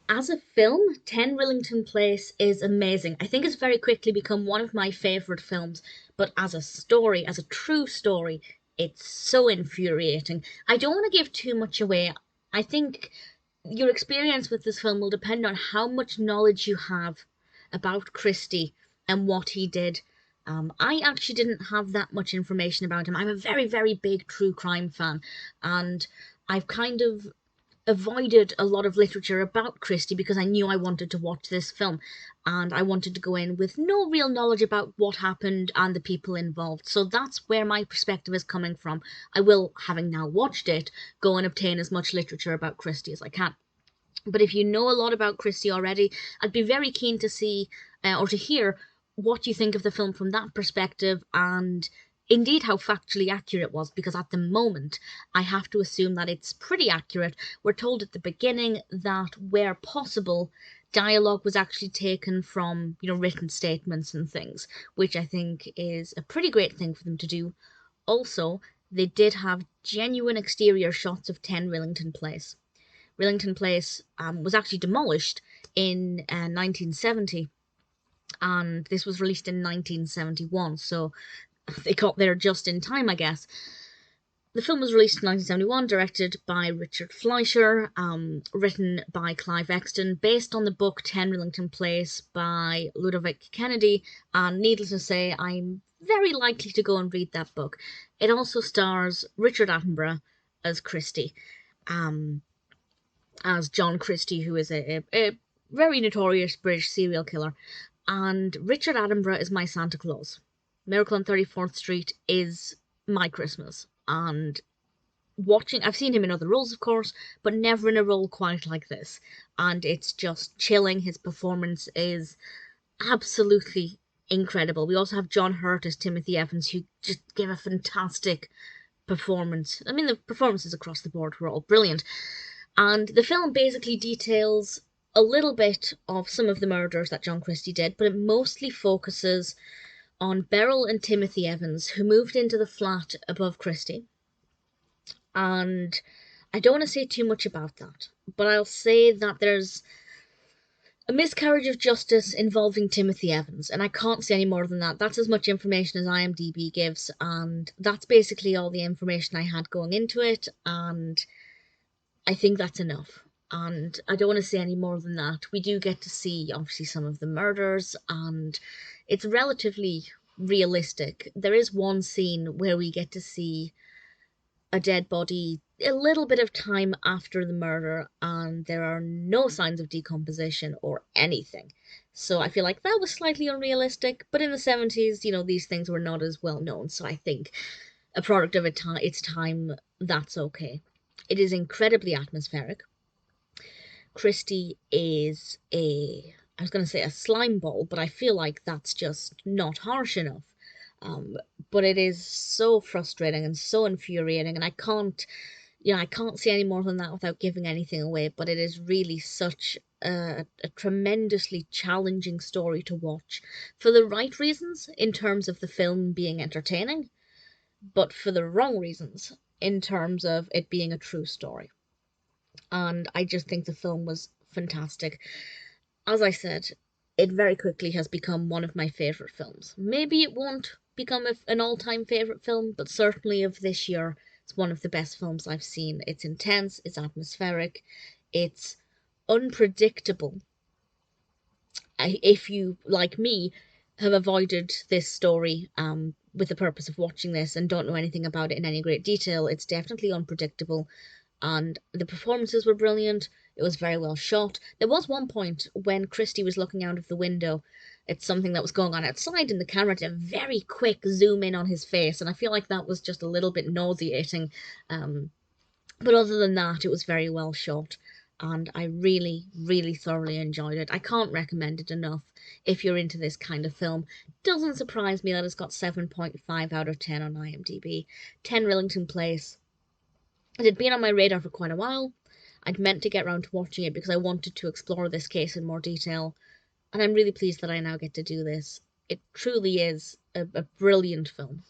As a film, 10 Rillington Place is amazing. I think it's very quickly become one of my favourite films, but as a story, as a true story, it's so infuriating. I don't want to give too much away. I think your experience with this film will depend on how much knowledge you have about Christie and what he did. I actually didn't have that much information about him. I'm a very, very big true crime fan, and I've kind of avoided a lot of literature about Christie because I knew I wanted to watch this film and I wanted to go in with no real knowledge about what happened and the people involved. So that's where my perspective is coming from. I will, having now watched it, go and obtain as much literature about Christie as I can. But if you know a lot about Christie already, I'd be very keen to see or to hear what you think of the film from that perspective and indeed how factually accurate it was, because at the moment I have to assume that it's pretty accurate. We're told at the beginning that where possible, dialogue was actually taken from, written statements and things, which I think is a pretty great thing for them to do. Also, they did have genuine exterior shots of 10 Rillington Place. Rillington Place was actually demolished in 1970, and this was released in 1971, so they got there just in time, I guess. The film was released in 1971, directed by Richard Fleischer, written by Clive Exton, based on the book 10 Rillington Place by Ludovic Kennedy, and needless to say, I'm very likely to go and read that book. It also stars Richard Attenborough as Christie, as John Christie, who is a very notorious British serial killer. And Richard Attenborough is my Santa Claus. Miracle on 34th Street is my Christmas. And I've seen him in other roles, of course, but never in a role quite like this. And it's just chilling. His performance is absolutely incredible. We also have John Hurt as Timothy Evans, who just gave a fantastic performance. I mean, the performances across the board were all brilliant. And the film basically details a little bit of some of the murders that John Christie did, but it mostly focuses on Beryl and Timothy Evans, who moved into the flat above Christie. And I don't want to say too much about that, but I'll say that there's a miscarriage of justice involving Timothy Evans, and I can't say any more than that. That's as much information as IMDb gives, and that's basically all the information I had going into it, and I think that's enough. And I don't want to say any more than that. We do get to see, obviously, some of the murders, and it's relatively realistic. There is one scene where we get to see a dead body a little bit of time after the murder, and there are no signs of decomposition or anything. So I feel like that was slightly unrealistic, but in the 70s, these things were not as well known, so I think a product of its time, that's okay. It is incredibly atmospheric. Christie is I was going to say a slime ball, but I feel like that's just not harsh enough. But it is so frustrating and so infuriating, and I can't say any more than that without giving anything away, but it is really such a tremendously challenging story to watch for the right reasons in terms of the film being entertaining, but for the wrong reasons in terms of it being a true story. And I just think the film was fantastic. As I said, it very quickly has become one of my favourite films. Maybe it won't become an all-time favourite film, but certainly of this year, it's one of the best films I've seen. It's intense, it's atmospheric, it's unpredictable. If you, like me, have avoided this story with the purpose of watching this and don't know anything about it in any great detail, it's definitely unpredictable. And the performances were brilliant. It was very well shot. There was one point when Christie was looking out of the window at something that was going on outside, and the camera did a very quick zoom in on his face, and I feel like that was just a little bit nauseating. But other than that, it was very well shot, and I really, really thoroughly enjoyed it. I can't recommend it enough if you're into this kind of film. Doesn't surprise me that it's got 7.5 out of 10 on IMDb. 10 Rillington Place. It had been on my radar for quite a while. I'd meant to get round to watching it because I wanted to explore this case in more detail, and I'm really pleased that I now get to do this. It truly is a brilliant film.